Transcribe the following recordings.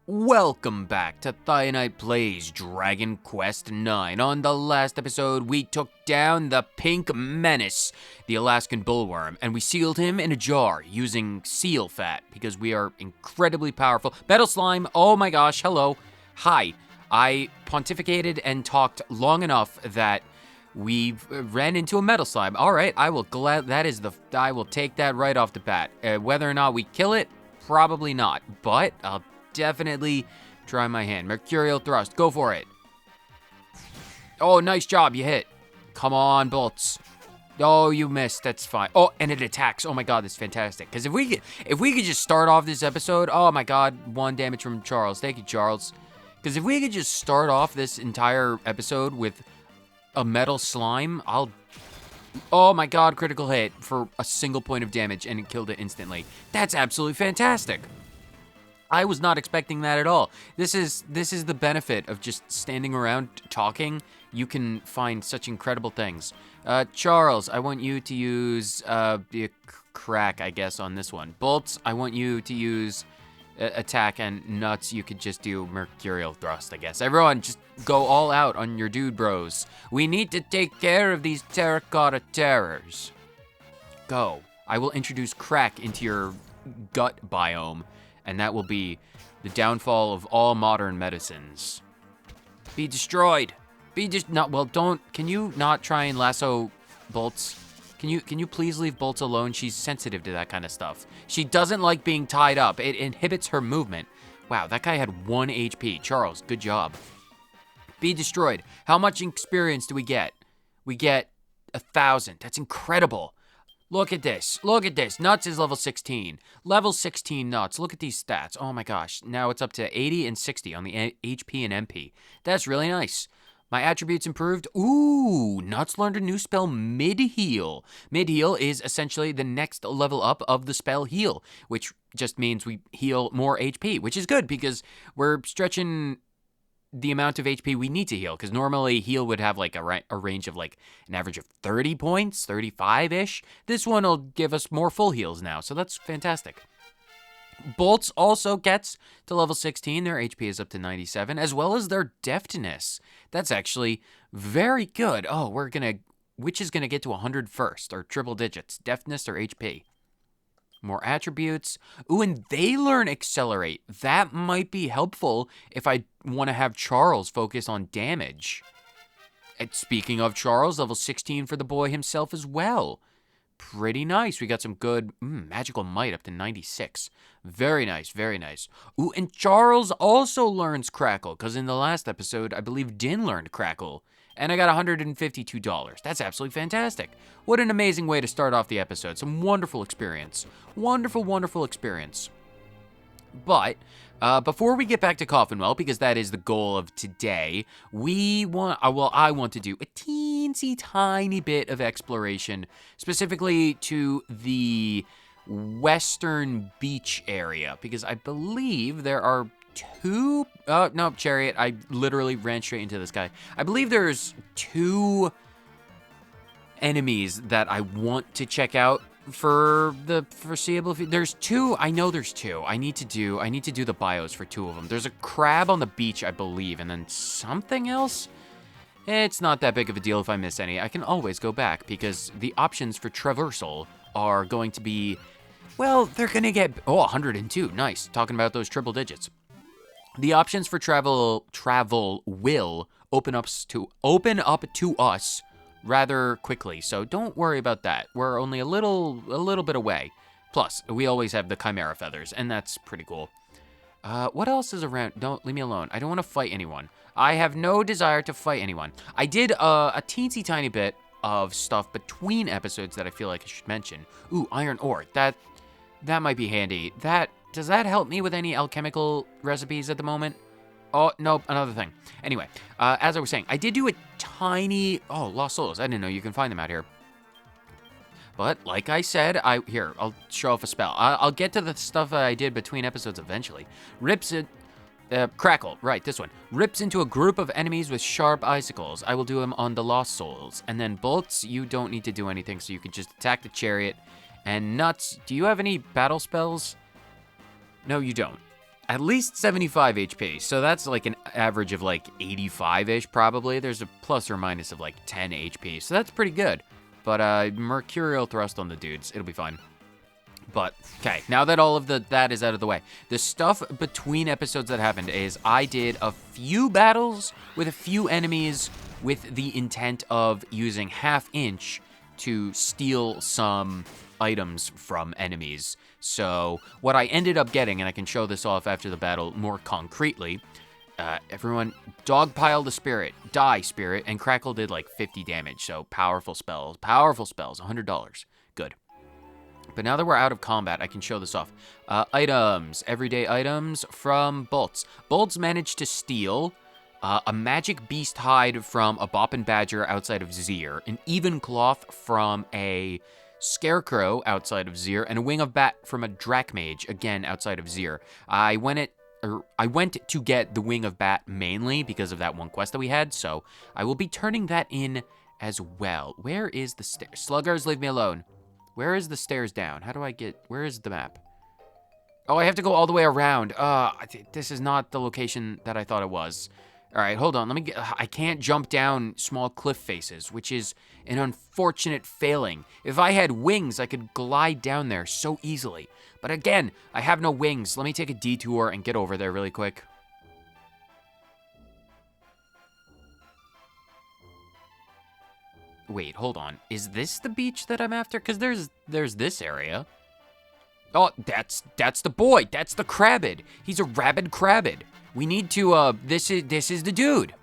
Welcome back to Thionite Plays Dragon Quest IX. On the last episode, we took down the Pink Menace, the Alaskan bullworm, and we sealed him in a jar using seal fat because we are incredibly powerful. Metal Slime, oh my gosh, hello. Hi, I pontificated and talked long enough that we ran into a Metal Slime. All right, I will take that right off the bat. Whether or not we kill it, probably not, but I'll definitely try my hand. Mercurial thrust, go for it. Oh, nice job, you hit. Come on, bolts. Oh, you missed, that's fine. Oh, and it attacks. Oh my god, that's fantastic. Because if we could just start off this episode, oh my god, 1 damage from Charles. Thank you, Charles. Because if we could just start off this entire episode with a metal slime, oh my god, critical hit for a single point of damage and it killed it instantly. That's absolutely fantastic. I was not expecting that at all. This is the benefit of just standing around talking. You can find such incredible things. Charles, I want you to use the crack, I guess, on this one. Bolts, I want you to use attack, and Nuts, you could just do mercurial thrust, I guess. Everyone, just go all out on your dude bros. We need to take care of these terracotta terrors. Go. I will introduce crack into your gut biome, and that will be the downfall of all modern medicines. Be destroyed. Can you not try and lasso Bolts? Can you please leave Bolts alone? She's sensitive to that kind of stuff. She doesn't like being tied up. It inhibits her movement. Wow, that guy had 1 HP. Charles, good job. Be destroyed. How much experience do we get? We get 1,000. That's incredible. Look at this. Look at this. Nuts is level 16. Level 16 Nuts. Look at these stats. Oh my gosh. Now it's up to 80 and 60 on the HP and MP. That's really nice. My attributes improved. Ooh, Nuts learned a new spell, Mid-Heal. Mid-Heal is essentially the next level up of the spell Heal, which just means we heal more HP, which is good because we're stretching the amount of HP we need to heal, because normally heal would have like a range of like an average of 30 points, 35-ish. This one will give us more full heals now, so that's fantastic. Bolts also gets to level 16. Their HP is up to 97, as well as their deftness. That's actually very good. Oh, which is gonna get to 100 first, or triple digits, deftness or HP? More attributes. Ooh, and they learn Accelerate. That might be helpful if I want to have Charles focus on damage. And speaking of Charles, level 16 for the boy himself as well. Pretty nice. We got some good magical might up to 96. Very nice, very nice. Ooh, and Charles also learns Crackle, because in the last episode, I believe Dynne learned Crackle. And I got $152. That's absolutely fantastic. What an amazing way to start off the episode. Some wonderful experience. Wonderful, wonderful experience. But before we get back to Coffinwell, because that is the goal of today, I want to do a teensy tiny bit of exploration, specifically to the western beach area, because I believe there are no, Chariot, I literally ran straight into this guy. I believe there's 2 enemies that I want to check out for the foreseeable future. There's 2, I know there's 2. I need to do the bios for 2 of them. There's a crab on the beach, I believe, and then something else? It's not that big of a deal if I miss any. I can always go back, because the options for traversal are going to be, well, they're gonna get, 102, nice. Talking about those triple digits. The options for travel will open up to us rather quickly, so don't worry about that. We're only a little bit away. Plus, we always have the Chimera feathers, and that's pretty cool. What else is around? Don't leave me alone. I don't want to fight anyone. I have no desire to fight anyone. I did a teensy tiny bit of stuff between episodes that I feel like I should mention. Ooh, iron ore. That might be handy. Does that help me with any alchemical recipes at the moment? Oh, nope, another thing. Anyway, as I was saying, I did do a tiny... Oh, Lost Souls. I didn't know you can find them out here. But, like I said, I'll show off a spell. I'll get to the stuff that I did between episodes eventually. Crackle, right, this one. Rips into a group of enemies with sharp icicles. I will do them on the Lost Souls. And then Bolts, you don't need to do anything, so you can just attack the Chariot. And Nuts, do you have any battle spells? No, you don't. at least 75 HP. So that's like an average of like 85-ish probably. There's a plus or minus of like 10 HP. So that's pretty good. But Mercurial Thrust on the dudes. It'll be fine. But, okay, now that all of that is out of the way, the stuff between episodes that happened is I did a few battles with a few enemies with the intent of using half-inch to steal some items from enemies. So what I ended up getting, and I can show this off after the battle more concretely, everyone, Dogpile the Spirit, Die Spirit, and Crackle did like 50 damage. So powerful spells, $100. Good. But now that we're out of combat, I can show this off. Items, everyday items from Bolts. Bolts managed to steal a magic beast hide from a Boppin' Badger outside of Zir, an even cloth from a Scarecrow outside of Zir, and a wing of bat from a Dracmage, again outside of Zir. I went to get the wing of bat mainly because of that one quest that we had, so I will be turning that in as well. Where is the stairs? Sluggers, leave me alone. Where is the stairs down? How do I get... Where is the map? Oh, I have to go all the way around. This is not the location that I thought it was. All right, hold on. Let me get... I can't jump down small cliff faces, which is an unfortunate failing. If I had wings, I could glide down there so easily. But again, I have no wings. Let me take a detour and get over there really quick. Wait, hold on. Is this the beach that I'm after? Because there's this area. Oh, that's the boy. That's the Crabbid. He's a rabid Crabbid. We need to, this is the dude.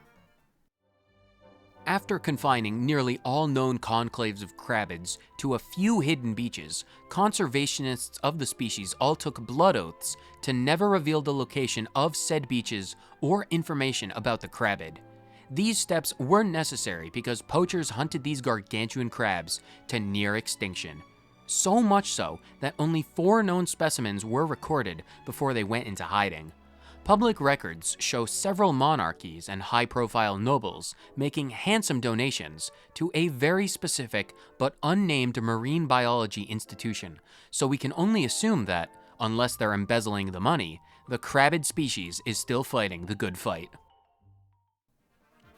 After confining nearly all known conclaves of Crabbids to a few hidden beaches, conservationists of the species all took blood oaths to never reveal the location of said beaches or information about the Crabbid. These steps were necessary because poachers hunted these gargantuan crabs to near extinction. So much so that only 4 known specimens were recorded before they went into hiding. Public records show several monarchies and high-profile nobles making handsome donations to a very specific but unnamed marine biology institution, so we can only assume that, unless they're embezzling the money, the Crabbid species is still fighting the good fight.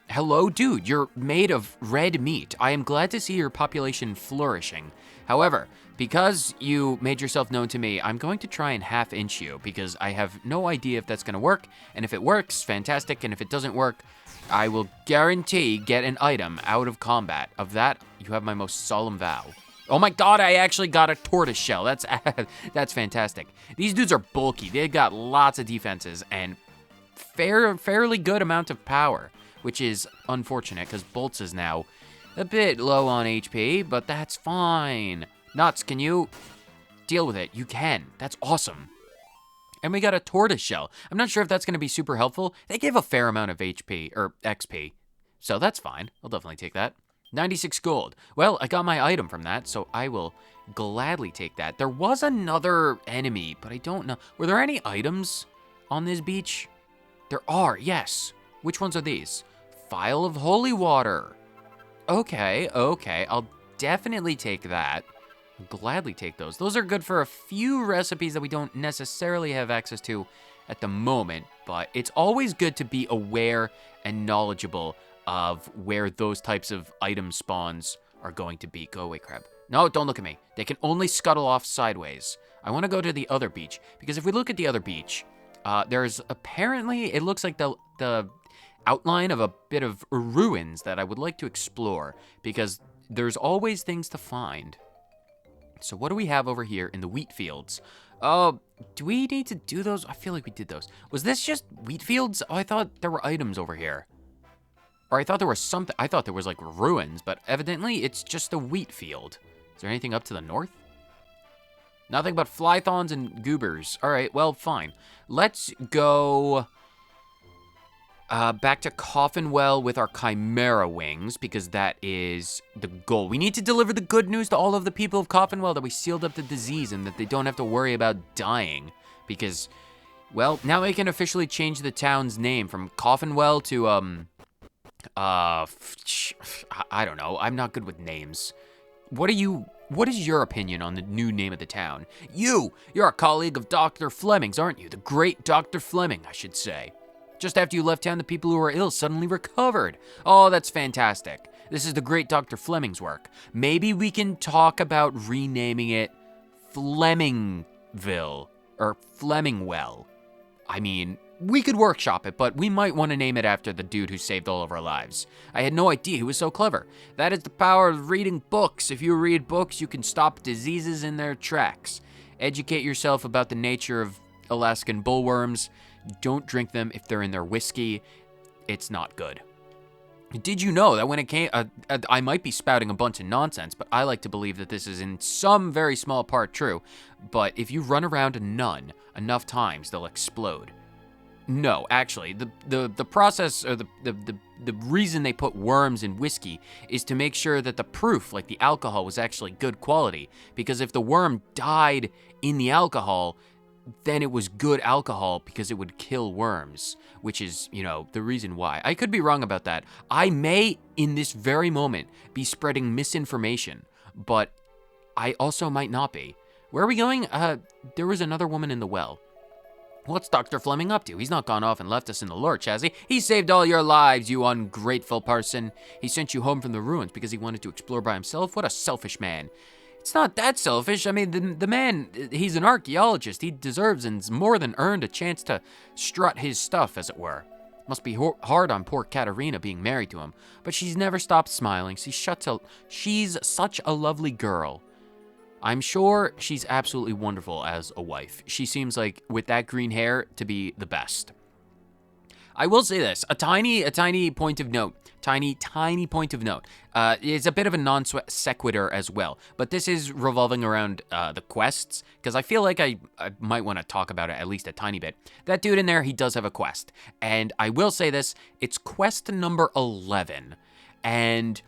Hello, dude, you're made of red meat. I am glad to see your population flourishing. However, because you made yourself known to me, I'm going to try and half-inch you because I have no idea if that's going to work. And if it works, fantastic. And if it doesn't work, I will guarantee get an item out of combat. Of that, you have my most solemn vow. Oh my god, I actually got a tortoise shell. That's fantastic. These dudes are bulky. They've got lots of defenses and fairly good amount of power, which is unfortunate because Bolts is now a bit low on HP, but that's fine. Nuts, can you deal with it? You can. That's awesome. And we got a tortoise shell. I'm not sure if that's going to be super helpful. They give a fair amount of HP, or XP, so that's fine. I'll definitely take that. 96 gold. Well, I got my item from that, so I will gladly take that. There was another enemy, but I don't know. Were there any items on this beach? There are, yes. Which ones are these? Phial of holy water. Okay. I'll definitely take that. I'll gladly take those. Those are good for a few recipes that we don't necessarily have access to at the moment, but it's always good to be aware and knowledgeable of where those types of item spawns are going to be. Go away, crab. No, don't look at me. They can only scuttle off sideways. I want to go to the other beach, because if we look at the other beach, there's apparently, it looks like the outline of a bit of ruins that I would like to explore, because there's always things to find. So what do we have over here in the wheat fields? Oh, do we need to do those? I feel like we did those. Was this just wheat fields? Oh, I thought there were items over here. Or I thought there was something. I thought there was like ruins, but evidently it's just a wheat field. Is there anything up to the north? Nothing but flythons and goobers. All right, well, fine. Let's go back to Coffinwell with our Chimera wings, because that is the goal. We need to deliver the good news to all of the people of Coffinwell that we sealed up the disease and that they don't have to worry about dying. Because, well, now they can officially change the town's name from Coffinwell to, I don't know. I'm not good with names. What are you What is your opinion on the new name of the town? You're a colleague of Dr. Fleming's, aren't you? The great Dr. Fleming, I should say. Just after you left town, the people who were ill suddenly recovered. Oh, that's fantastic. This is the great Dr. Fleming's work. Maybe we can talk about renaming it Flemingville, or Flemingwell. I mean, we could workshop it, but we might want to name it after the dude who saved all of our lives. I had no idea he was so clever. That is the power of reading books. If you read books, you can stop diseases in their tracks. Educate yourself about the nature of Alaskan bullworms. Don't drink them if they're in their whiskey. It's not good. Did you know that when it came, I might be spouting a bunch of nonsense, but I like to believe that this is in some very small part true, but if you run around a nun enough times, they'll explode. No, actually, the process, or the reason they put worms in whiskey is to make sure that the proof, like the alcohol, was actually good quality, because if the worm died in the alcohol, then it was good alcohol because it would kill worms, which is, the reason why. I could be wrong about that. I may, in this very moment, be spreading misinformation, but I also might not be. Where are we going? There was another woman in the well. What's Dr. Fleming up to? He's not gone off and left us in the lurch, has he? He saved all your lives, you ungrateful person. He sent you home from the ruins because he wanted to explore by himself? What a selfish man. It's not that selfish. I mean, the man, he's an archaeologist. He deserves and more than earned a chance to strut his stuff, as it were. Must be hard on poor Katerina being married to him, but she's never stopped smiling. She's such a lovely girl. I'm sure she's absolutely wonderful as a wife. She seems like, with that green hair, to be the best. I will say this, a tiny point of note. Tiny point of note. It's a bit of a non sequitur as well, but this is revolving around the quests, because I feel like I might want to talk about it at least a tiny bit. That dude in there, he does have a quest, and I will say this, it's quest number 11, and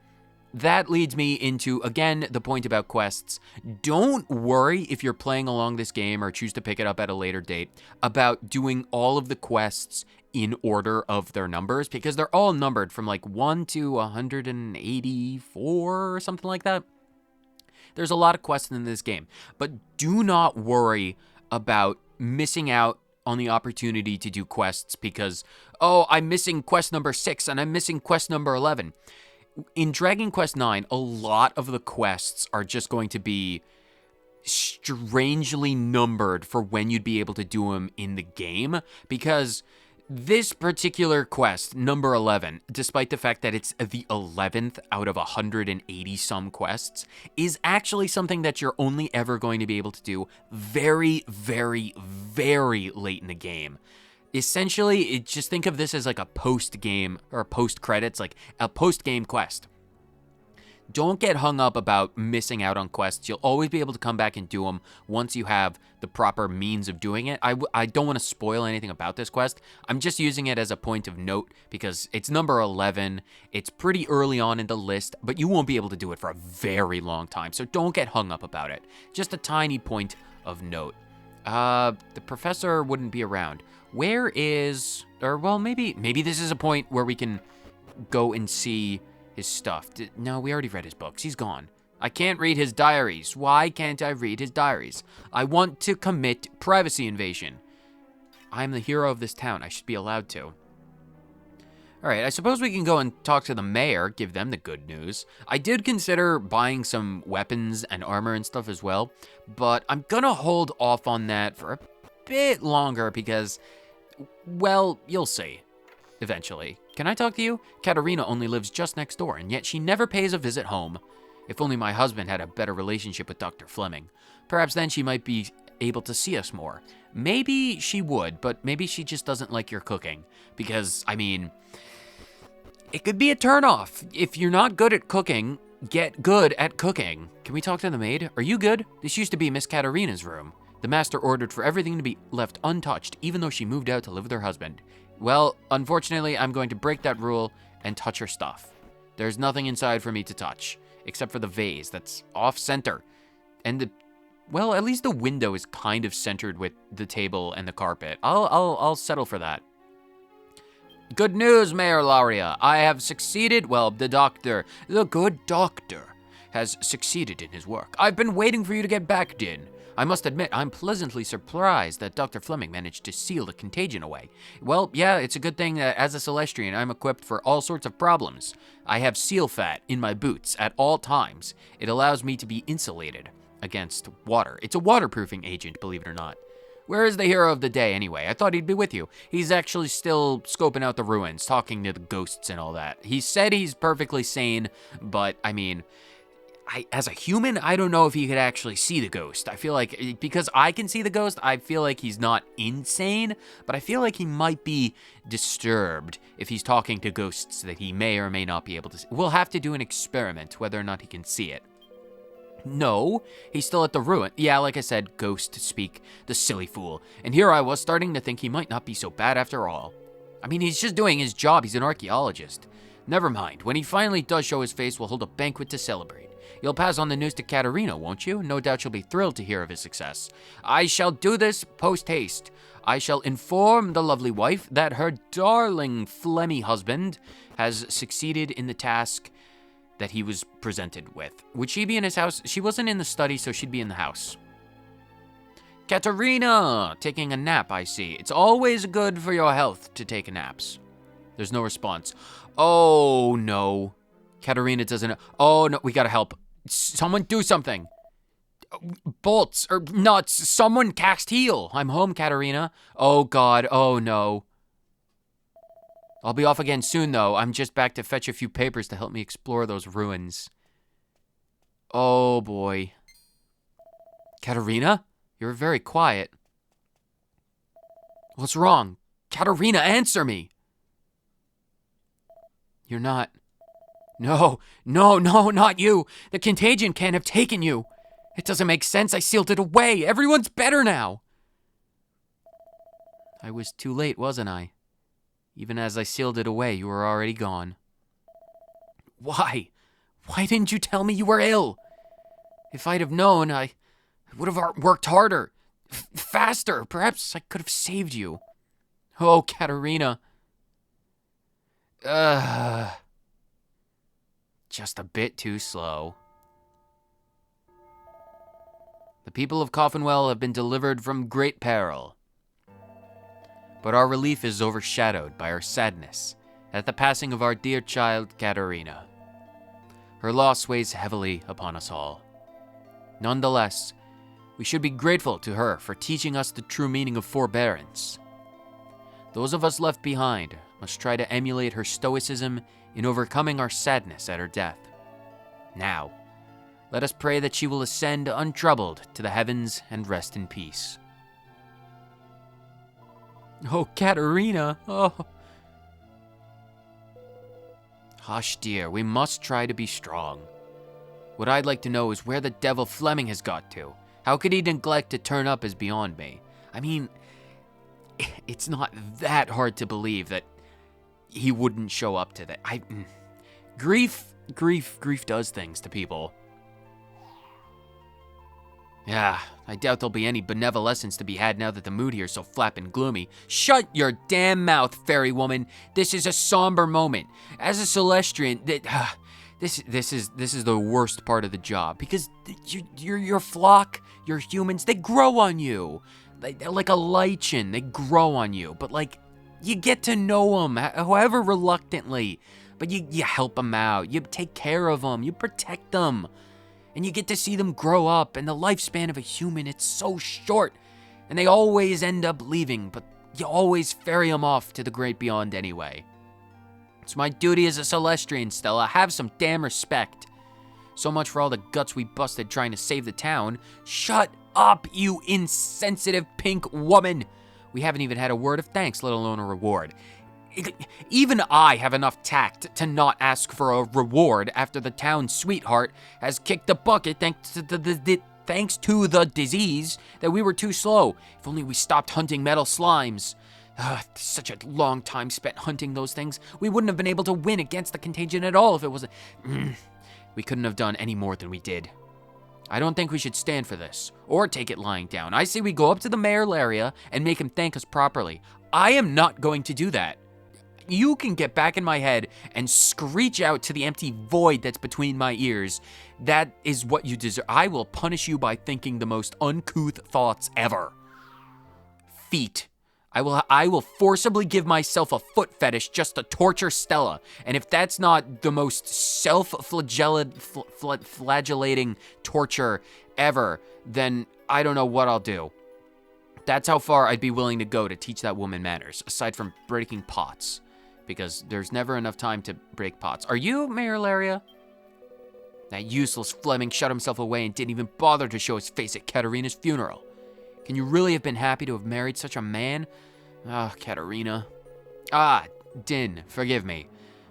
that leads me into, again, the point about quests. Don't worry if you're playing along this game or choose to pick it up at a later date about doing all of the quests in order of their numbers, because they're all numbered from like 1 to 184 or something like that. There's a lot of quests in this game, but do not worry about missing out on the opportunity to do quests because, oh, I'm missing quest number 6 and I'm missing quest number 11. In Dragon Quest IX, a lot of the quests are just going to be strangely numbered for when you'd be able to do them in the game, because this particular quest, number 11, despite the fact that it's the 11th out of 180 some quests, is actually something that you're only ever going to be able to do very, very, very late in the game. Essentially, just think of this as like a post-game, or post-credits, like a post-game quest. Don't get hung up about missing out on quests. You'll always be able to come back and do them once you have the proper means of doing it. I don't want to spoil anything about this quest. I'm just using it as a point of note because it's number 11. It's pretty early on in the list, but you won't be able to do it for a very long time, so don't get hung up about it. Just a tiny point of note. The professor wouldn't be around. Where is, or well, maybe this is a point where we can go and see his stuff. No, we already read his books. He's gone. I can't read his diaries. Why can't I read his diaries? I want to commit privacy invasion. I'm the hero of this town. I should be allowed to. All right, I suppose we can go and talk to the mayor, give them the good news. I did consider buying some weapons and armor and stuff as well, but I'm gonna hold off on that for a bit longer because, well, you'll see. Eventually. Can I talk to you? Katerina only lives just next door, and yet she never pays a visit home. If only my husband had a better relationship with Dr. Fleming. Perhaps then she might be able to see us more. Maybe she would, but maybe she just doesn't like your cooking. Because, I mean, it could be a turnoff. If you're not good at cooking, get good at cooking. Can we talk to the maid? Are you good? This used to be Miss Katerina's room. The master ordered for everything to be left untouched, even though she moved out to live with her husband. Well, unfortunately, I'm going to break that rule and touch her stuff. There's nothing inside for me to touch, except for the vase that's off-center. And well, at least the window is kind of centered with the table and the carpet. I'll settle for that. Good news, Mayor Lauria. I have succeeded. Well, the good doctor, has succeeded in his work. I've been waiting for you to get back, Dynne. I must admit, I'm pleasantly surprised that Dr. Fleming managed to seal the contagion away. Well, yeah, it's a good thing that as a Celestrian, I'm equipped for all sorts of problems. I have seal fat in my boots at all times. It allows me to be insulated against water. It's a waterproofing agent, believe it or not. Where is the hero of the day, anyway? I thought he'd be with you. He's actually still scoping out the ruins, talking to the ghosts and all that. He said he's perfectly sane, but, I mean, as a human, I don't know if he could actually see the ghost. I feel like, because I can see the ghost, I feel like he's not insane, but I feel like he might be disturbed if he's talking to ghosts that he may or may not be able to see. We'll have to do an experiment, whether or not he can see it. No, he's still at the ruin. Yeah, like I said, ghost speak, the silly fool. And here I was starting to think he might not be so bad after all. I mean, he's just doing his job. He's an archaeologist. Never mind. When he finally does show his face, we'll hold a banquet to celebrate. You'll pass on the news to Katerina, won't you? No doubt she'll be thrilled to hear of his success. I shall do this post-haste. I shall inform the lovely wife that her darling Flemmy husband has succeeded in the task that he was presented with. Would she be in his house? She wasn't in the study, so she'd be in the house. Katerina! Taking a nap, I see. It's always good for your health to take naps. There's no response. Oh, no. Katerina doesn't... Oh, no, we gotta help. Someone do something. Bolts, or nuts. Someone cast heal. I'm home, Katerina. Oh, God. Oh, no. I'll be off again soon, though. I'm just back to fetch a few papers to help me explore those ruins. Oh, boy. Katerina? You're very quiet. What's wrong? Katerina, answer me! You're not... No, not you! The contagion can't have taken you! It doesn't make sense, I sealed it away! Everyone's better now! I was too late, wasn't I? Even as I sealed it away, you were already gone. Why? Why didn't you tell me you were ill? If I'd have known, I would have worked harder, faster. Perhaps I could have saved you. Oh, Katerina. Just a bit too slow. The people of Coffinwell have been delivered from great peril. But our relief is overshadowed by our sadness at the passing of our dear child, Katerina. Her loss weighs heavily upon us all. Nonetheless, we should be grateful to her for teaching us the true meaning of forbearance. Those of us left behind must try to emulate her stoicism in overcoming our sadness at her death. Now, let us pray that she will ascend untroubled to the heavens and rest in peace. Oh, Katerina, oh. Hush, dear, we must try to be strong. What I'd like to know is where the devil Fleming has got to. How could he neglect to turn up is beyond me. I mean, it's not that hard to believe that he wouldn't show up to that. Grief does things to people. Yeah, I doubt there'll be any benevolence to be had now that the mood here is so flappin' gloomy. Shut your damn mouth, fairy woman. This is a somber moment. As a Celestrian, this is the worst part of the job because your flock, your humans, they grow on you. They're like a lichen, they grow on you. But like, you get to know them, however reluctantly. But you help them out, you take care of them, you protect them. And you get to see them grow up, and the lifespan of a human, it's so short. And they always end up leaving, but you always ferry them off to the great beyond anyway. It's my duty as a Celestrian, Stella. Have some damn respect. So much for all the guts we busted trying to save the town. Shut up, you insensitive pink woman. We haven't even had a word of thanks, let alone a reward. Even I have enough tact to not ask for a reward after the town's sweetheart has kicked the bucket thanks to the disease that we were too slow. If only we stopped hunting metal slimes. Such a long time spent hunting those things. We wouldn't have been able to win against the contagion at all if it wasn't... We couldn't have done any more than we did. I don't think we should stand for this, or take it lying down. I say we go up to the mayor area and make him thank us properly. I am not going to do that. you can get back in my head and screech out to the empty void that's between my ears. That is what you deserve. I will punish you by thinking the most uncouth thoughts ever. Feet. I will forcibly give myself a foot fetish just to torture Stella. And if that's not the most self-flagellating torture ever, then I don't know what I'll do. That's how far I'd be willing to go to teach that woman manners, aside from breaking pots. Because there's never enough time to break pots. Are you Mayor Laria? That useless Fleming shut himself away and didn't even bother to show his face at Katerina's funeral. Can you really have been happy to have married such a man? Ah, Katerina. Ah, Dynne, forgive me.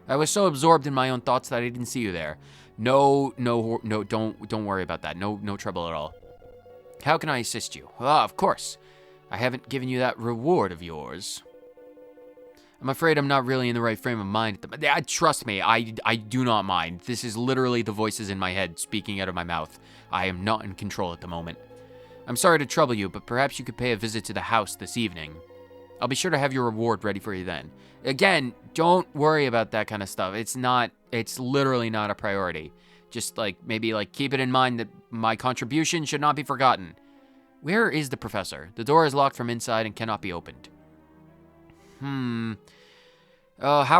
I was so absorbed in my own thoughts that I didn't see you there. No, don't worry about that. No trouble at all. How can I assist you? Ah, of course. I haven't given you that reward of yours. I'm afraid I'm not really in the right frame of mind. Trust me, I do not mind. This is literally the voices in my head speaking out of my mouth. I am not in control at the moment. I'm sorry to trouble you, but perhaps you could pay a visit to the house this evening. I'll be sure to have your reward ready for you then. Again, don't worry about that kind of stuff. It's literally not a priority. Just maybe keep it in mind that my contribution should not be forgotten. Where is the professor? The door is locked from inside and cannot be opened. How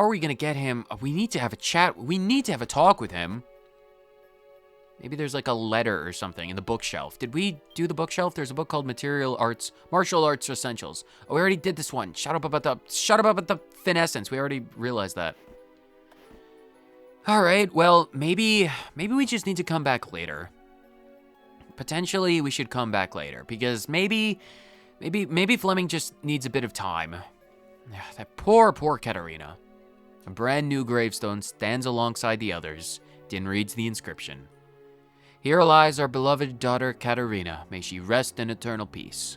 are we gonna get him? We need to have a chat. We need to have a talk with him. Maybe there's a letter or something in the bookshelf. Did we do the bookshelf? There's a book called Martial Arts Essentials. Oh, we already did this one. Shut up about the finessence. We already realized that. All right, well, maybe we just need to come back later. Potentially, we should come back later because maybe Fleming just needs a bit of time. That poor Katerina. A brand new gravestone stands alongside the others. Dynne reads the inscription. Here lies our beloved daughter Katerina. May she rest in eternal peace.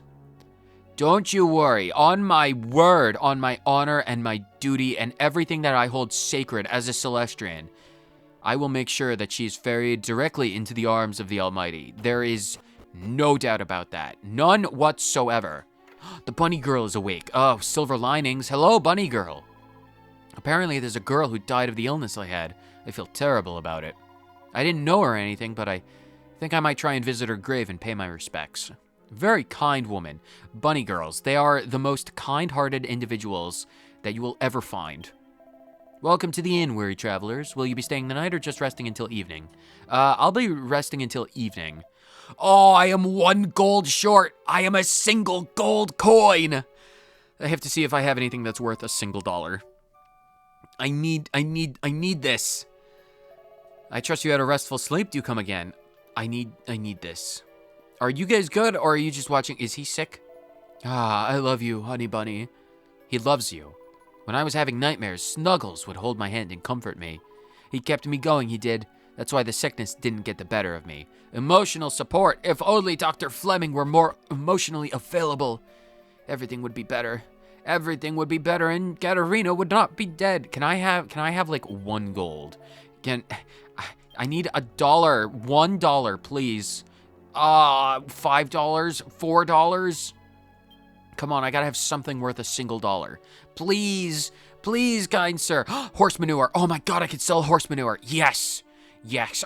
Don't you worry. On my word, on my honor and my duty and everything that I hold sacred as a Celestrian, I will make sure that she is ferried directly into the arms of the Almighty. There is no doubt about that. None whatsoever. The bunny girl is awake. Oh, silver linings. Hello, bunny girl. Apparently, there's a girl who died of the illness I had. I feel terrible about it. I didn't know her or anything, but I think I might try and visit her grave and pay my respects. Very kind woman. Bunny girls, they are the most kind-hearted individuals that you will ever find. Welcome to the inn, weary travelers. Will you be staying the night or just resting until evening? I'll be resting until evening. Oh, I am 1 gold short. I am a single gold coin. I have to see if I have anything that's worth a single dollar. I need this. I trust you had a restful sleep. Do come again. I need this. Are you guys good or are you just watching? Is he sick? Ah, I love you, honey bunny. He loves you. When I was having nightmares, Snuggles would hold my hand and comfort me. He kept me going, he did. That's why the sickness didn't get the better of me. Emotional support. If only Dr. Fleming were more emotionally available, everything would be better. Everything would be better and Katerina would not be dead. Can I have 1 gold? I need $1. $1, please. $5, $4. Come on, I gotta have something worth a single dollar. Please, kind sir. Horse manure. Oh my god, I could sell horse manure. Yes,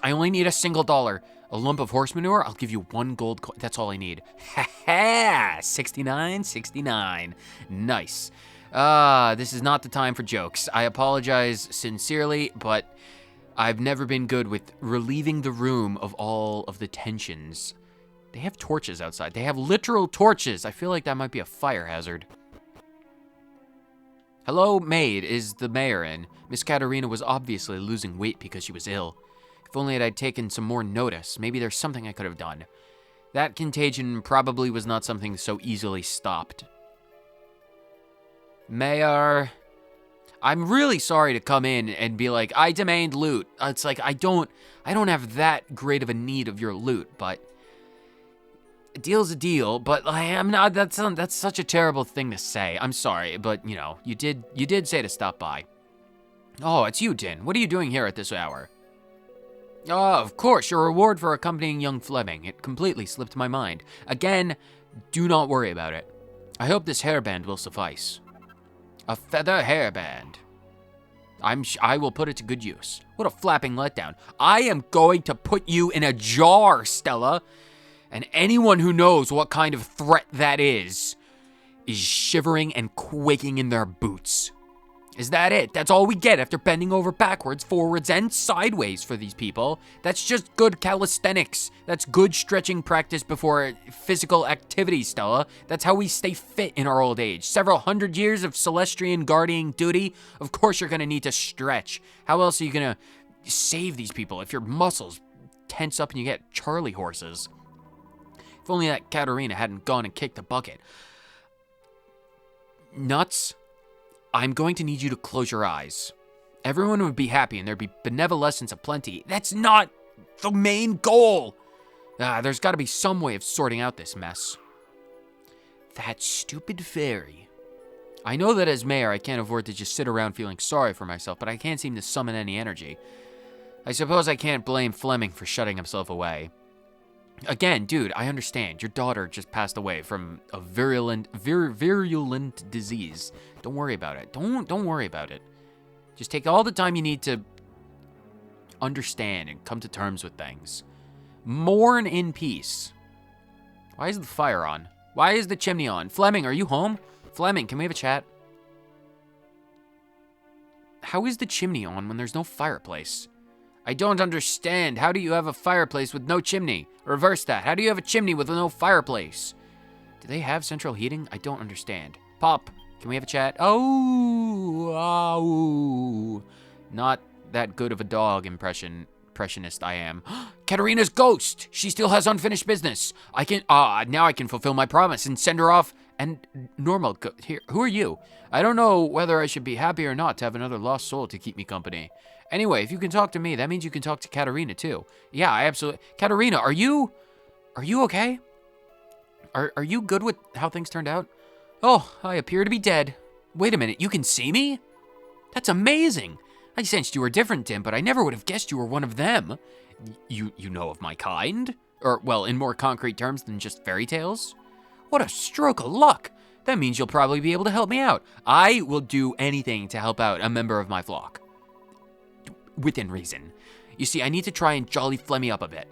I only need a single dollar. A lump of horse manure, I'll give you 1 gold coin. That's all I need. Ha ha! 69. Nice. This is not the time for jokes. I apologize sincerely, but I've never been good with relieving the room of all of the tensions. They have torches outside. They have literal torches. I feel like that might be a fire hazard. Hello, maid. Is the mayor in? Miss Katerina was obviously losing weight because she was ill. If only I'd taken some more notice. Maybe there's something I could have done. That contagion probably was not something so easily stopped. Mayor, I'm really sorry to come in and be like, I demand loot. It's like, I don't have that great of a need of your loot, but a deal's a deal, but I'm not, that's such a terrible thing to say. I'm sorry, but you know, you did say to stop by. Oh, it's you, Dynne. What are you doing here at this hour? Oh, of course, your reward for accompanying young Fleming. It completely slipped my mind. Again, do not worry about it. I hope this hairband will suffice. A feather hairband. I will put it to good use. What a flapping letdown. I am going to put you in a jar, Stella. And anyone who knows what kind of threat that is shivering and quaking in their boots. Is that it? That's all we get after bending over backwards, forwards, and sideways for these people. That's just good calisthenics. That's good stretching practice before physical activity, Stella. That's how we stay fit in our old age. Several hundred years of Celestrian Guardian duty. Of course you're going to need to stretch. How else are you going to save these people if your muscles tense up and you get Charlie horses? If only that Katarina hadn't gone and kicked the bucket. Nuts. I'm going to need you to close your eyes. Everyone would be happy and there'd be benevolence aplenty. That's not the main goal. There's got to be some way of sorting out this mess. That stupid fairy. I know that as mayor I can't afford to just sit around feeling sorry for myself, but I can't seem to summon any energy. I suppose I can't blame Fleming for shutting himself away. Again, dude, I understand. Your daughter just passed away from a virulent disease. Don't worry about it. Don't worry about it. Just take all the time you need to understand and come to terms with things. Mourn in peace. Why is the fire on? Why is the chimney on? Fleming, are you home? Fleming, can we have a chat? How is the chimney on when there's no fireplace? I don't understand. How do you have a fireplace with no chimney? Reverse that. How do you have a chimney with no fireplace? Do they have central heating? I don't understand. Pop, can we have a chat? Oh. Not that good of a dog impressionist I am. Katarina's ghost. She still has unfinished business. Now I can fulfill my promise and send her off. And normal, here, who are you? I don't know whether I should be happy or not to have another lost soul to keep me company. Anyway, if you can talk to me, that means you can talk to Katarina too. Yeah, I absolutely. Katarina, are you okay? Are you good with how things turned out? Oh, I appear to be dead. Wait a minute, you can see me? That's amazing. I sensed you were different, Tim, but I never would have guessed you were one of them. You know of my kind? Or, well, in more concrete terms than just fairy tales? What a stroke of luck. That means you'll probably be able to help me out. I will do anything to help out a member of my flock. Within reason. You see, I need to try and jolly Flemmy up a bit.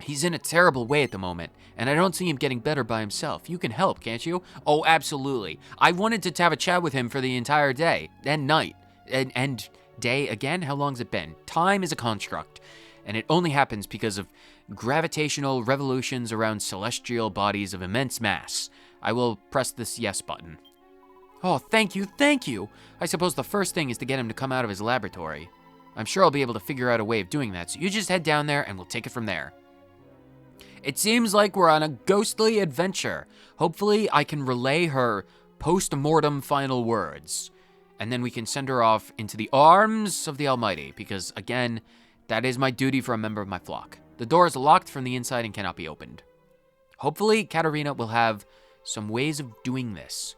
He's in a terrible way at the moment, and I don't see him getting better by himself. You can help, can't you? Oh, absolutely. I wanted to have a chat with him for the entire day and night. And day again? How long's it been? Time is a construct, and it only happens because of gravitational revolutions around celestial bodies of immense mass. I will press this yes button. Oh, thank you. I suppose the first thing is to get him to come out of his laboratory. I'm sure I'll be able to figure out a way of doing that, so you just head down there and we'll take it from there. It seems like we're on a ghostly adventure. Hopefully I can relay her post-mortem final words, and then we can send her off into the arms of the Almighty, because again, that is my duty for a member of my flock. The door is locked from the inside and cannot be opened. Hopefully Katarina will have some ways of doing this.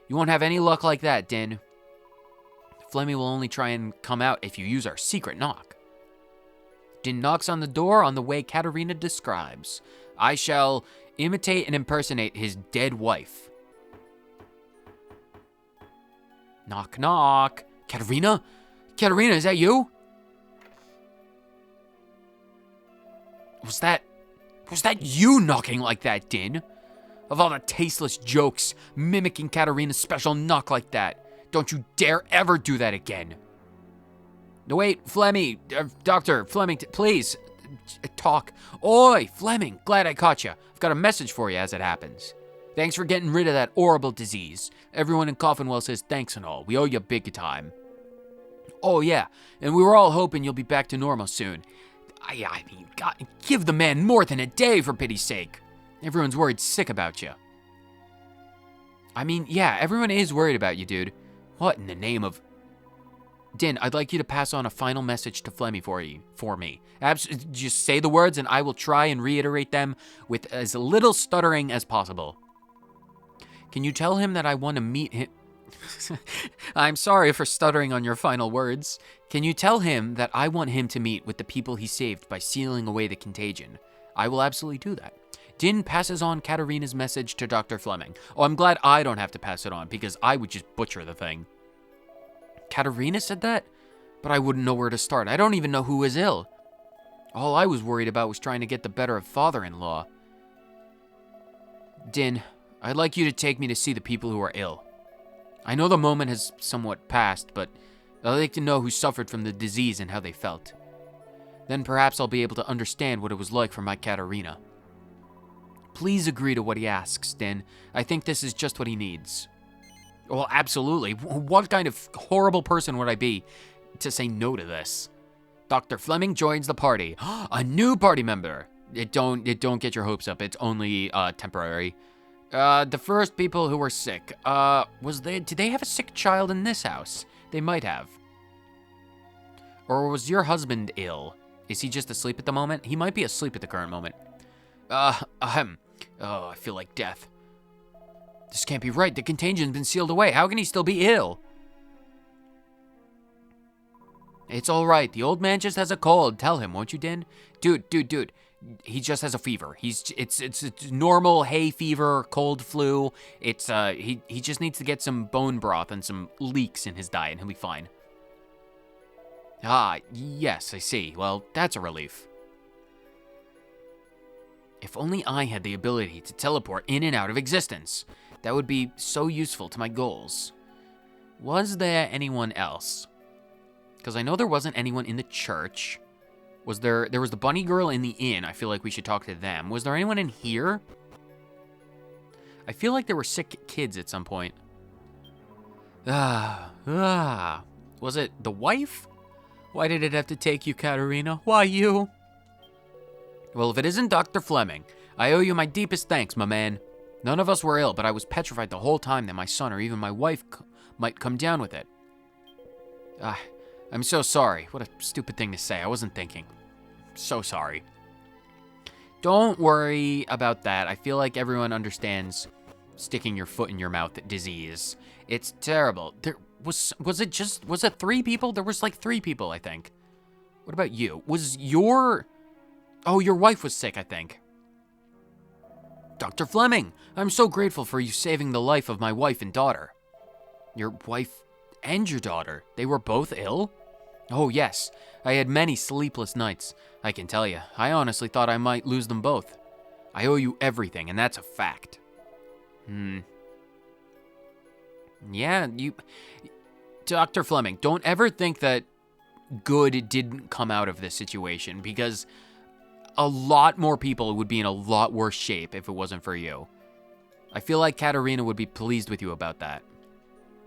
You won't have any luck like that, Dynne. Flemmy will only try and come out if you use our secret knock. Dynne knocks on the door on the way Katarina describes. I shall imitate and impersonate his dead wife. Knock, knock. Katarina? Katarina, is that you? Was that you knocking like that, Dynne? Of all the tasteless jokes, mimicking Katarina's special knock like that. Don't you dare ever do that again. No, wait, Flemmy, Dr. Fleming, please, talk. Oi, Fleming, glad I caught you. I've got a message for you as it happens. Thanks for getting rid of that horrible disease. Everyone in Coffinwell says thanks and all. We owe you big time. Oh, yeah, and we were all hoping you'll be back to normal soon. I mean, God, give the man more than a day, for pity's sake. Everyone's worried sick about you. I mean, yeah, everyone is worried about you, dude. What in the name of... Dynne, I'd like you to pass on a final message to Flemmy for me. Just say the words and I will try and reiterate them with as little stuttering as possible. Can you tell him that I want to meet him... I'm sorry for stuttering on your final words. Can you tell him that I want him to meet with the people he saved by sealing away the contagion? I will absolutely do that. Dynne passes on Katarina's message to Dr. Fleming. Oh, I'm glad I don't have to pass it on, because I would just butcher the thing. Katerina said that? But I wouldn't know where to start. I don't even know who is ill. All I was worried about was trying to get the better of father-in-law. Dynne, I'd like you to take me to see the people who are ill. I know the moment has somewhat passed, but I'd like to know who suffered from the disease and how they felt. Then perhaps I'll be able to understand what it was like for my Katerina. Please agree to what he asks, Dynne. I think this is just what he needs. Well, absolutely. What kind of horrible person would I be to say no to this? Dr. Fleming joins the party. A new party member. Don't get your hopes up. It's only temporary. The first people who were sick. Did they have a sick child in this house? They might have. Or was your husband ill? Is he just asleep at the moment? He might be asleep at the current moment. Oh, I feel like death. This can't be right. The contagion's been sealed away. How can he still be ill? It's all right. The old man just has a cold. Tell him, won't you, Dynne? Dude. He just has a fever. It's normal hay fever, cold flu. It's he just needs to get some bone broth and some leeks in his diet and he'll be fine. Ah, yes, I see. Well, that's a relief. If only I had the ability to teleport in and out of existence. That would be so useful to my goals. Was there anyone else? Because I know there wasn't anyone in the church. There was the bunny girl in the inn. I feel like we should talk to them. Was there anyone in here? I feel like there were sick kids at some point. Was it the wife? Why did it have to take you, Katerina? Why you? Well, if it isn't Dr. Fleming, I owe you my deepest thanks, my man. None of us were ill, but I was petrified the whole time that my son or even my wife might come down with it. I'm so sorry. What a stupid thing to say. I wasn't thinking. So sorry. Don't worry about that. I feel like everyone understands sticking your foot in your mouth disease. It's terrible. Was it 3 people? There was like 3 people, I think. What about you? Oh, your wife was sick, I think. Dr. Fleming, I'm so grateful for you saving the life of my wife and daughter. Your wife and your daughter, they were both ill? Oh, yes. I had many sleepless nights. I can tell you, I honestly thought I might lose them both. I owe you everything, and that's a fact. Yeah, Dr. Fleming, don't ever think that good didn't come out of this situation, because a lot more people would be in a lot worse shape if it wasn't for you. I feel like Katerina would be pleased with you about that.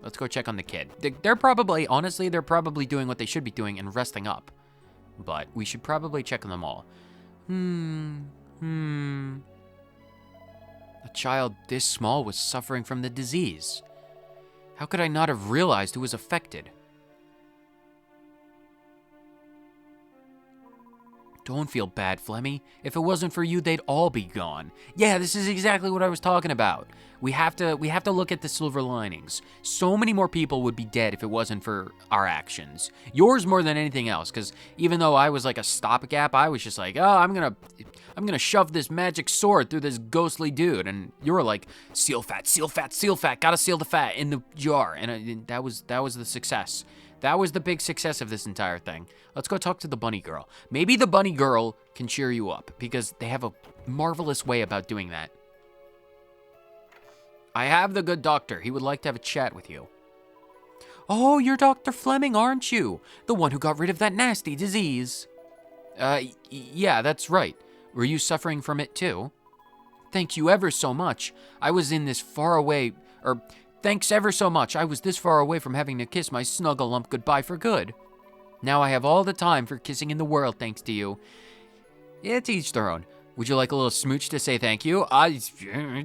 Let's go check on the kid. They're probably doing what they should be doing and resting up. But we should probably check on them all. A child this small was suffering from the disease. How could I not have realized who was affected? Don't feel bad, Flemmy. If it wasn't for you, they'd all be gone. Yeah, this is exactly what I was talking about. We have to look at the silver linings. So many more people would be dead if it wasn't for our actions. Yours more than anything else, because even though I was like a stopgap, I was just like, oh, I'm gonna shove this magic sword through this ghostly dude, and you were like, seal fat, gotta seal the fat in the jar, and that was the success. That was the big success of this entire thing. Let's go talk to the bunny girl. Maybe the bunny girl can cheer you up, because they have a marvelous way about doing that. I have the good doctor. He would like to have a chat with you. Oh, you're Dr. Fleming, aren't you? The one who got rid of that nasty disease. Yeah, that's right. Were you suffering from it too? Thank you ever so much. Thanks ever so much. I was this far away from having to kiss my snuggle lump goodbye for good. Now I have all the time for kissing in the world thanks to you. Yeah, to each their own. Would you like a little smooch to say thank you?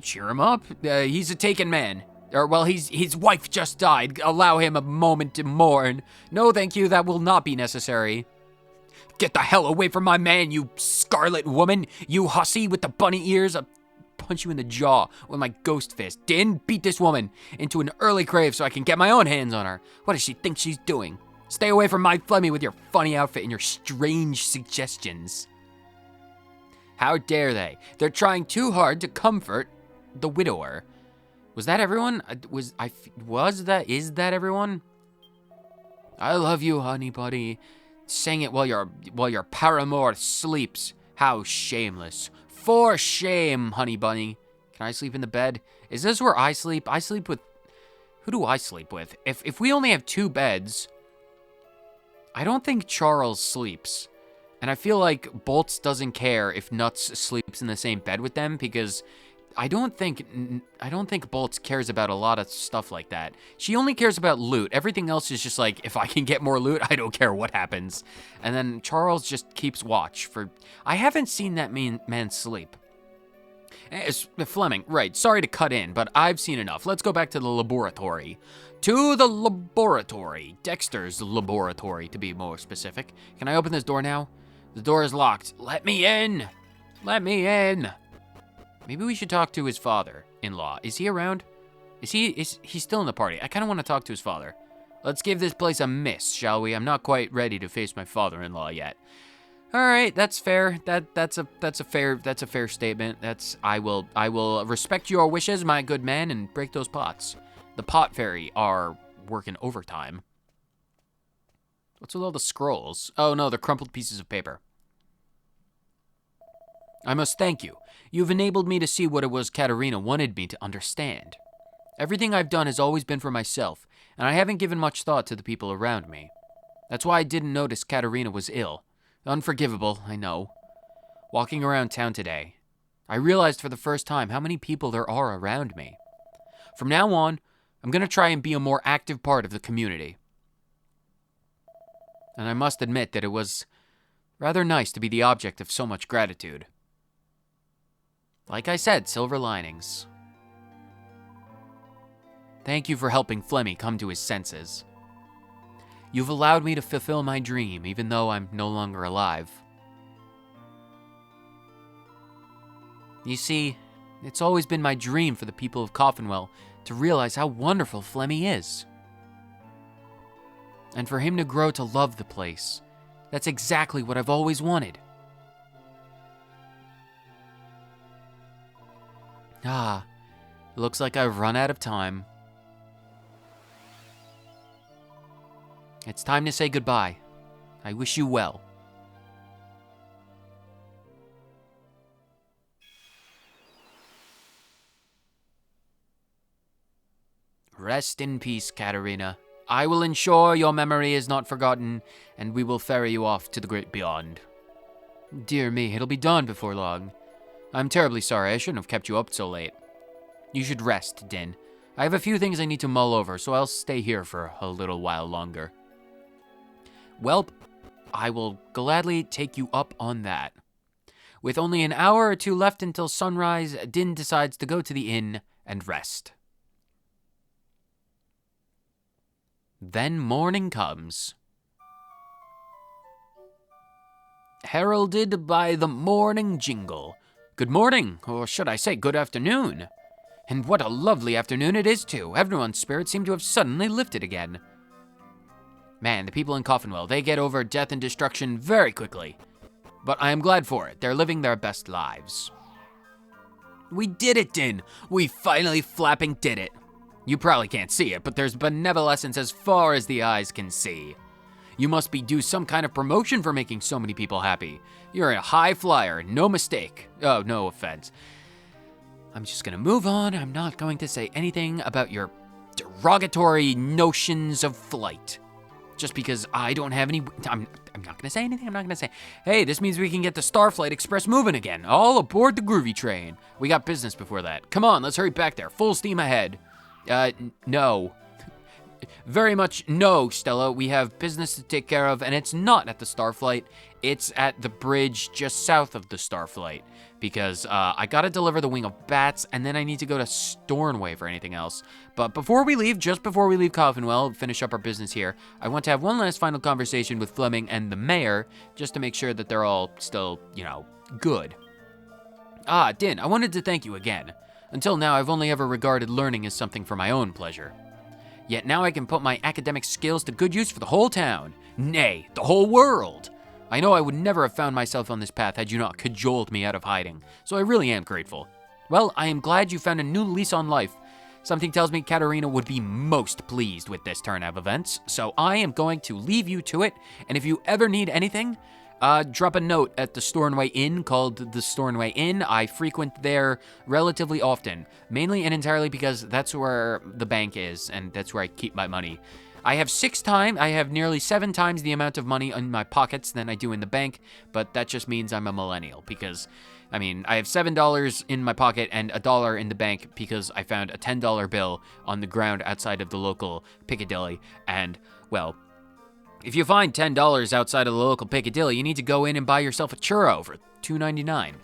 Cheer him up. He's a taken man. His wife just died. Allow him a moment to mourn. No, thank you. That will not be necessary. Get the hell away from my man, you scarlet woman. You hussy with the bunny ears. I'll punch you in the jaw with my ghost fist. Dynne, beat this woman into an early grave so I can get my own hands on her. What does she think she's doing? Stay away from my Flemmy with your funny outfit and your strange suggestions. How dare they? They're trying too hard to comfort the widower. Was that everyone? Is that everyone? I love you, honey buddy. Saying it while your paramour sleeps. How shameless. For shame, honey bunny. Can I sleep in the bed? Is this where I sleep? I sleep with... Who do I sleep with? If we only have 2 beds, I don't think Charles sleeps. And I feel like Bolts doesn't care if Nuts sleeps in the same bed with them, because I don't think Bolts cares about a lot of stuff like that. She only cares about loot. Everything else is just like, if I can get more loot, I don't care what happens. And then Charles just keeps watch for... I haven't seen that man sleep. It's Fleming, right, sorry to cut in, but I've seen enough. Let's go back to the laboratory. To the laboratory. Dexter's laboratory, to be more specific. Can I open this door now? The door is locked. Let me in! Let me in! Maybe we should talk to his father-in-law. Is he around? He's still in the party. I kind of want to talk to his father. Let's give this place a miss, shall we? I'm not quite ready to face my father-in-law yet. All right, that's fair. That's a fair statement. I will respect your wishes, my good man, and break those pots. The pot fairy are working overtime. What's with all the scrolls? Oh no, they're crumpled pieces of paper. I must thank you. You've enabled me to see what it was Katerina wanted me to understand. Everything I've done has always been for myself, and I haven't given much thought to the people around me. That's why I didn't notice Katerina was ill. Unforgivable, I know. Walking around town today, I realized for the first time how many people there are around me. From now on, I'm going to try and be a more active part of the community. And I must admit that it was rather nice to be the object of so much gratitude. Like I said, silver linings. Thank you for helping Flemmy come to his senses. You've allowed me to fulfill my dream, even though I'm no longer alive. You see, it's always been my dream for the people of Coffinwell to realize how wonderful Flemmy is. And for him to grow to love the place. That's exactly what I've always wanted. Ah, looks like I've run out of time. It's time to say goodbye. I wish you well. Rest in peace, Katerina. I will ensure your memory is not forgotten, and we will ferry you off to the great beyond. Dear me, it'll be dawn before long. I'm terribly sorry, I shouldn't have kept you up so late. You should rest, Dynne. I have a few things I need to mull over, so I'll stay here for a little while longer. Well, I will gladly take you up on that. With only an hour or 2 left until sunrise, Dynne decides to go to the inn and rest. Then morning comes. Heralded by the morning jingle. Good morning, or should I say good afternoon. And what a lovely afternoon it is, too. Everyone's spirits seem to have suddenly lifted again. Man, the people in Coffinwell, they get over death and destruction very quickly. But I am glad for it. They're living their best lives. We did it, Dynne. We finally flapping did it. You probably can't see it, but there's benevolence as far as the eyes can see. You must be due some kind of promotion for making so many people happy. You're a high flyer, no mistake. Oh, no offense. I'm just gonna move on. I'm not going to say anything about your derogatory notions of flight. Just because I don't have any... I'm not gonna say anything. I'm not gonna say, hey, this means we can get the Starflight Express moving again. All aboard the groovy train. We got business before that. Come on, let's hurry back there. Full steam ahead. No. Very much no, Stella. We have business to take care of, and it's not at the Starflight. It's at the bridge just south of the Starflight. Because I gotta deliver the Wing of Bats, and then I need to go to Stornway for anything else. But before we leave, just before we leave Coffinwell, finish up our business here, I want to have one last final conversation with Fleming and the mayor, just to make sure that they're all still, good. Ah, Dynne, I wanted to thank you again. Until now, I've only ever regarded learning as something for my own pleasure. Yet now I can put my academic skills to good use for the whole town. Nay, the whole world. I know I would never have found myself on this path had you not cajoled me out of hiding, so I really am grateful. Well, I am glad you found a new lease on life. Something tells me Katarina would be most pleased with this turn of events, so I am going to leave you to it, and if you ever need anything, drop a note at the Stornway Inn called the Stornway Inn. I frequent there relatively often, mainly and entirely because that's where the bank is, and that's where I keep my money. I have nearly 7 times the amount of money in my pockets than I do in the bank, but that just means I'm a millennial because, I have $7 in my pocket and $1 in the bank because I found a $10 bill on the ground outside of the local Piccadilly, and, well, if you find $10 outside of the local Piccadilly, you need to go in and buy yourself a churro for $2.99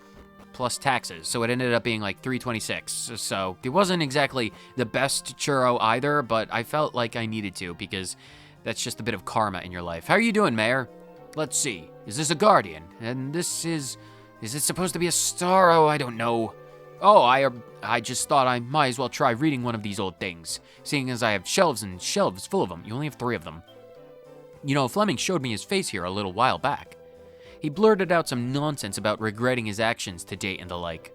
plus taxes. So it ended up being like $3.26. So it wasn't exactly the best churro either, but I felt like I needed to because that's just a bit of karma in your life. How are you doing, Mayor? Let's see. Is this a Guardian? And this is it supposed to be a star? Oh, I don't know. Oh, I just thought I might as well try reading one of these old things, seeing as I have shelves and shelves full of them. You only have 3 of them. You know, Fleming showed me his face here a little while back. He blurted out some nonsense about regretting his actions to date and the like.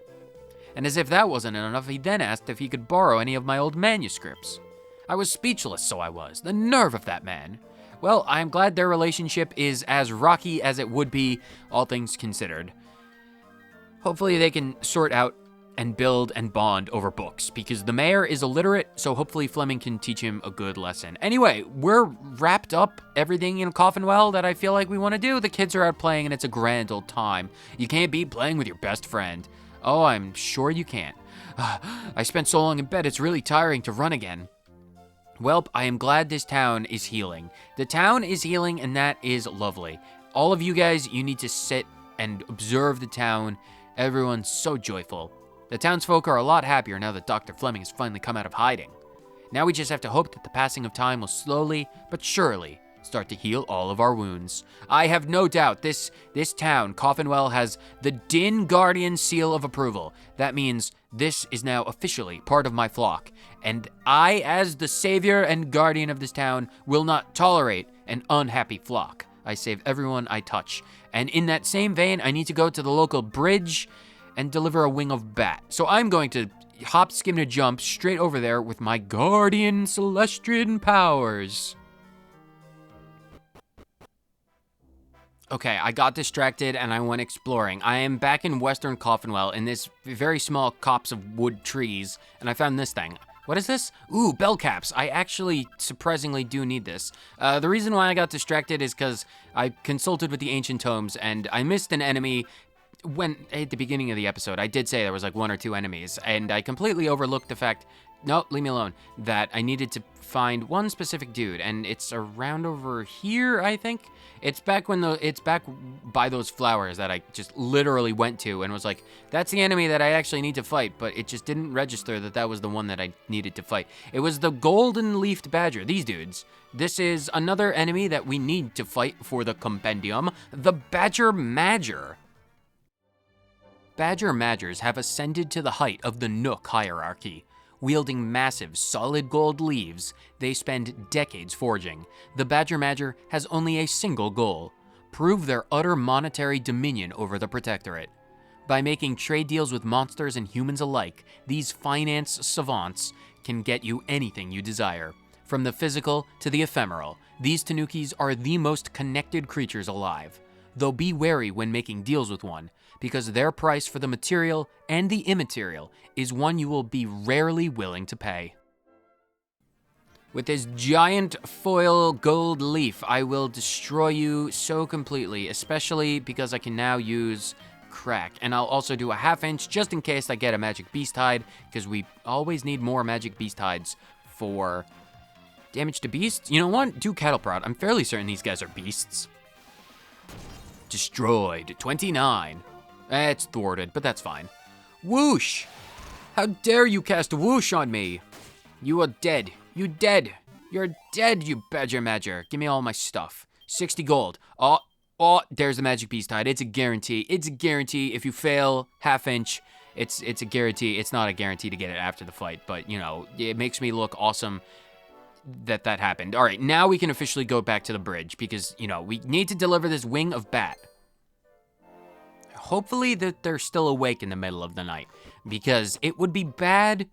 And as if that wasn't enough, he then asked if he could borrow any of my old manuscripts. I was speechless, so I was. The nerve of that man. Well, I am glad their relationship is as rocky as it would be, all things considered. Hopefully they can sort out and build and bond over books, because the mayor is illiterate, so hopefully Fleming can teach him a good lesson. Anyway, we're wrapped up everything in Coffinwell that I feel like we want to do. The kids are out playing, and it's a grand old time. You can't beat playing with your best friend. Oh, I'm sure you can't. I spent so long in bed, it's really tiring to run again. Welp, I am glad this town is healing. The town is healing, and that is lovely. All of you guys, you need to sit and observe the town. Everyone's so joyful. The townsfolk are a lot happier now that Dr. Fleming has finally come out of hiding. Now we just have to hope that the passing of time will slowly but surely start to heal all of our wounds. I have no doubt this town, Coffinwell, has the Dynne Guardian seal of approval. That means this is now officially part of my flock, and I, as the savior and guardian of this town, will not tolerate an unhappy flock. I save everyone I touch. And in that same vein, I need to go to the local bridge and deliver a wing of bat. So I'm going to hop, skim, and jump straight over there with my Guardian Celestrian powers. Okay, I got distracted and I went exploring. I am back in Western Coffinwell in this very small copse of wood trees, and I found this thing. What is this? Ooh, bell caps. I actually surprisingly do need this. The reason why I got distracted is because I consulted with the ancient tomes and I missed an enemy. When at the beginning of the episode, I did say there was like 1 or 2 enemies, and I completely overlooked the fact, no, leave me alone, that I needed to find one specific dude, and it's around over here, I think. It's back by those flowers that I just literally went to and was like, that's the enemy that I actually need to fight, but it just didn't register that that was the one that I needed to fight. It was the golden-leafed badger, these dudes. This is another enemy that we need to fight for the compendium, the Badger Madger. Badger Madgers have ascended to the height of the Nook hierarchy. Wielding massive, solid gold leaves, they spend decades forging. The Badger Madger has only a single goal: prove their utter monetary dominion over the Protectorate. By making trade deals with monsters and humans alike, these finance savants can get you anything you desire. From the physical to the ephemeral, these Tanukis are the most connected creatures alive. Though be wary when making deals with one, because their price for the material and the immaterial is one you will be rarely willing to pay. With this giant foil gold leaf, I will destroy you so completely, especially because I can now use crack. And I'll also do a half-inch just in case I get a magic beast hide, because we always need more magic beast hides for damage to beasts. You know what? Do cattle prod. I'm fairly certain these guys are beasts. Destroyed. 29. It's thwarted, but that's fine. Whoosh! How dare you cast whoosh on me? You are dead. You dead. You're dead, you Badger Madger. Give me all my stuff. 60 gold. Oh, there's the magic beast hide. It's a guarantee. It's a guarantee. If you fail half-inch, it's a guarantee. It's not a guarantee to get it after the fight, but, you know, it makes me look awesome that happened. All right, now we can officially go back to the bridge because, you know, we need to deliver this wing of bat. Hopefully that they're still awake in the middle of the night, because it would be bad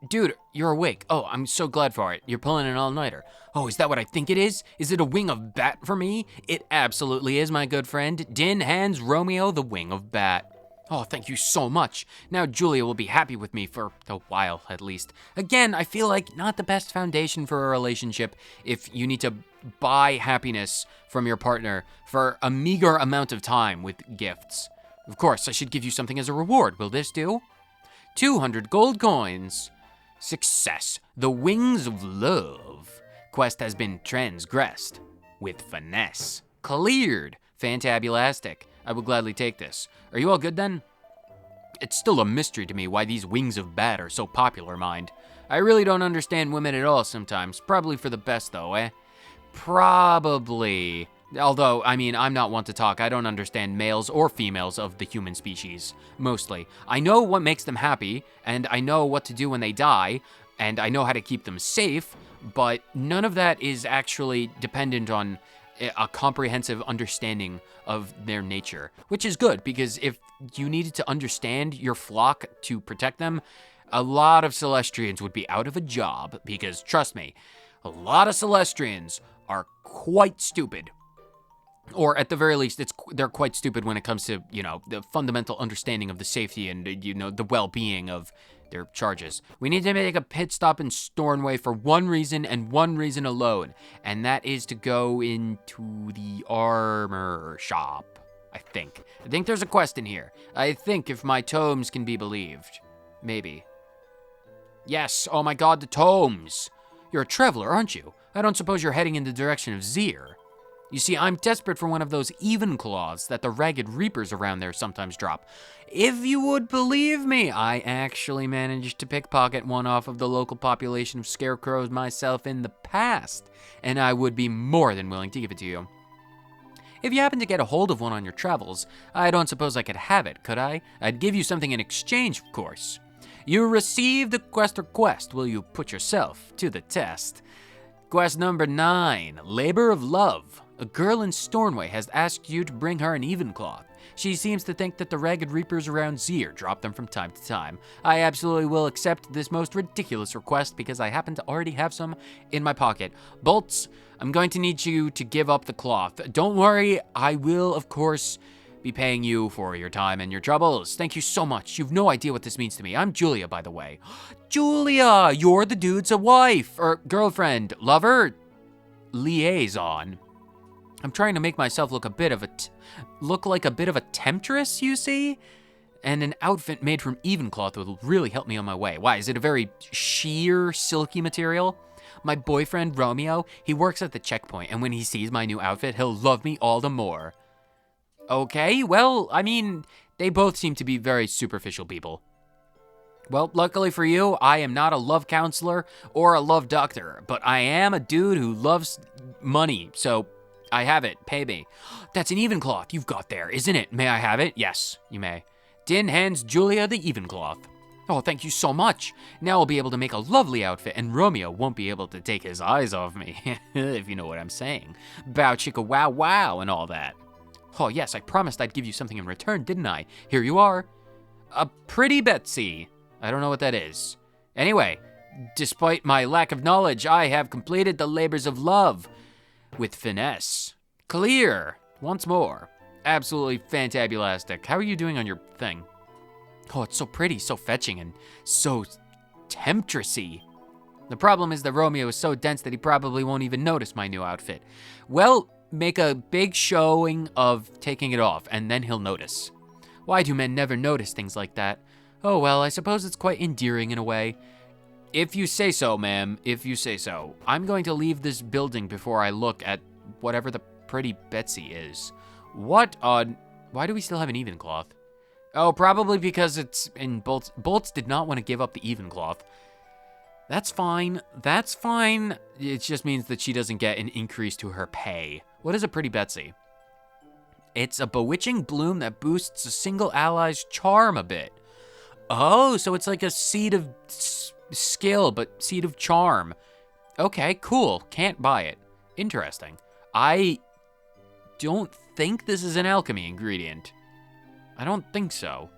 Dude, you're awake. Oh, I'm so glad for it. You're pulling an all-nighter. Oh, is that what I think it is? Is it a wing of bat for me? It absolutely is, my good friend. Dynne hands Romeo the wing of bat. Oh, thank you so much. Now Julia will be happy with me for a while, at least. Again, I feel like not the best foundation for a relationship if you need to buy happiness from your partner for a meager amount of time with gifts. Of course, I should give you something as a reward. Will this do? 200 gold coins. Success. The Wings of Love. Quest has been transgressed. With finesse. Cleared. Fantabulastic. I will gladly take this. Are you all good then? It's still a mystery to me why these wings of bat are so popular, mind. I really don't understand women at all sometimes. Probably for the best though, eh? Probably. Although, I mean, I'm not one to talk. I don't understand males or females of the human species, mostly. I know what makes them happy, and I know what to do when they die, and I know how to keep them safe, but none of that is actually dependent on a comprehensive understanding of their nature, which is good, because if you needed to understand your flock to protect them, a lot of Celestrians would be out of a job, because trust me, a lot of Celestrians are quite stupid. Or at the very least, they're quite stupid when it comes to, the fundamental understanding of the safety and, the well-being of their charges. We need to make a pit stop in Stornway for one reason and one reason alone, and that is to go into the armor shop, I think. I think there's a quest in here. I think, if my tomes can be believed. Maybe. Yes, oh my god, the tomes! You're a traveler, aren't you? I don't suppose you're heading in the direction of Zir. You see, I'm desperate for one of those even claws that the ragged reapers around there sometimes drop. If you would believe me, I actually managed to pickpocket one off of the local population of scarecrows myself in the past, and I would be more than willing to give it to you. If you happen to get a hold of one on your travels, I don't suppose I could have it, could I? I'd give you something in exchange, of course. You received the quest request. Will you put yourself to the test? Quest number 9, Labor of Love. A girl in Stornway has asked you to bring her an even cloth. She seems to think that the ragged reapers around Zir drop them from time to time. I absolutely will accept this most ridiculous request because I happen to already have some in my pocket. Bolts, I'm going to need you to give up the cloth. Don't worry, I will, of course, be paying you for your time and your troubles. Thank you so much. You've no idea what this means to me. I'm Julia, by the way. Julia, you're the dude's wife, or girlfriend, lover, liaison. I'm trying to make myself look like a bit of a temptress, you see? And an outfit made from even cloth will really help me on my way. Why, is it a very sheer, silky material? My boyfriend, Romeo, he works at the checkpoint, and when he sees my new outfit, he'll love me all the more. Okay, well, I mean, they both seem to be very superficial people. Well, luckily for you, I am not a love counselor or a love doctor, but I am a dude who loves money, so I have it. Pay me. That's an even cloth you've got there, isn't it? May I have it? Yes, you may. Dynne hands Julia the even cloth. Oh, thank you so much. Now I'll be able to make a lovely outfit, and Romeo won't be able to take his eyes off me, if you know what I'm saying. Bow chicka wow wow and all that. Oh yes, I promised I'd give you something in return, didn't I? Here you are. A pretty Betsy. I don't know what that is. Anyway, despite my lack of knowledge, I have completed the labors of love. With finesse. Clear. Once more. Absolutely fantabulastic. How are you doing on your thing? Oh, it's so pretty, so fetching, and so temptressy. The problem is that Romeo is so dense that he probably won't even notice my new outfit. Well, make a big showing of taking it off, and then he'll notice. Why do men never notice things like that? Oh well, I suppose it's quite endearing in a way. If you say so, ma'am, if you say so. I'm going to leave this building before I look at whatever the pretty Betsy is. Why do we still have an even cloth? Oh, probably because it's in Bolts. Bolts did not want to give up the even cloth. That's fine. That's fine. It just means that she doesn't get an increase to her pay. What is a pretty Betsy? It's a bewitching bloom that boosts a single ally's charm a bit. Oh, so it's like a seed of skill, but seed of charm. Okay, cool. Can't buy it. Interesting. I don't think this is an alchemy ingredient. I don't think so.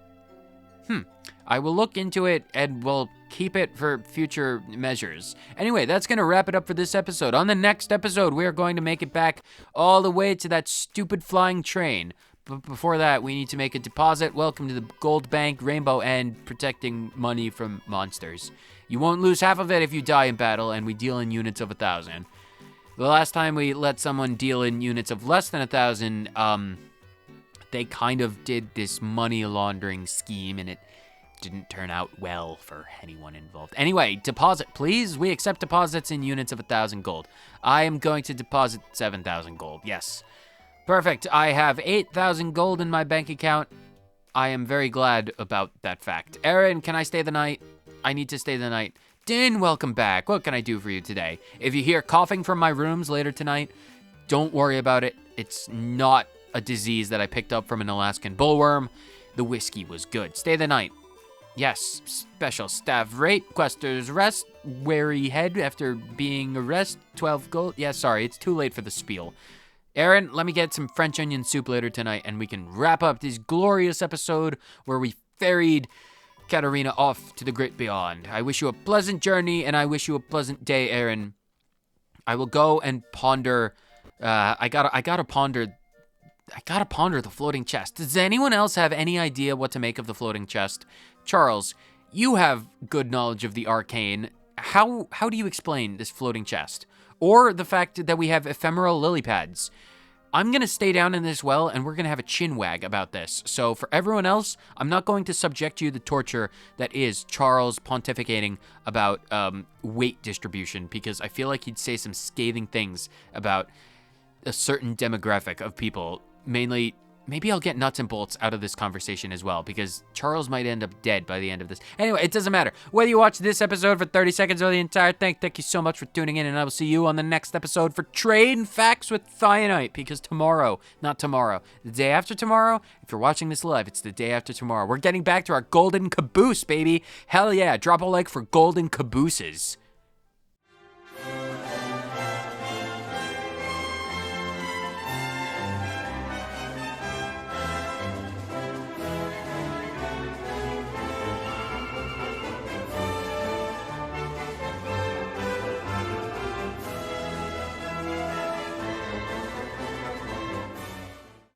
I will look into it and, well, keep it for future measures. Anyway, that's going to wrap it up for this episode. On the next episode, we are going to make it back all the way to that stupid flying train. But before that, we need to make a deposit. Welcome to the Gold Bank, Rainbow End, protecting money from monsters. You won't lose half of it if you die in battle, and we deal in units of 1,000. The last time we let someone deal in units of less than 1,000, they kind of did this money laundering scheme, and it didn't turn out well for anyone involved. Anyway, deposit, please. We accept deposits in units of 1,000 gold. I am going to deposit 7,000 gold. Yes. Perfect. I have 8,000 gold in my bank account. I am very glad about that fact. Aaron, can I stay the night? I need to stay the night. Dynne, welcome back. What can I do for you today? If you hear coughing from my rooms later tonight, don't worry about it. It's not a disease that I picked up from an Alaskan bullworm. The whiskey was good. Stay the night. Yes, special staff rate, questers rest, weary head after being arrested, 12 gold. Yeah, sorry, it's too late for the spiel. Aaron, let me get some French onion soup later tonight, and we can wrap up this glorious episode where we ferried Katarina off to the great beyond. I wish you a pleasant journey, and I wish you a pleasant day, Aaron. I will go and ponder, I gotta ponder the floating chest. Does anyone else have any idea what to make of the floating chest? Charles, you have good knowledge of the arcane. How do you explain this floating chest? Or the fact that we have ephemeral lily pads? I'm going to stay down in this well, and we're going to have a chin wag about this. So for everyone else, I'm not going to subject you to the torture that is Charles pontificating about weight distribution, because I feel like he'd say some scathing things about a certain demographic of people. Mainly, maybe I'll get nuts and bolts out of this conversation as well, because Charles might end up dead by the end of this. Anyway, it doesn't matter. Whether you watch this episode for 30 seconds or the entire thing, thank you so much for tuning in, and I will see you on the next episode for Trade Facts with Thionite, because not tomorrow, the day after tomorrow, if you're watching this live, it's the day after tomorrow. We're getting back to our golden caboose, baby. Hell yeah, drop a like for golden cabooses.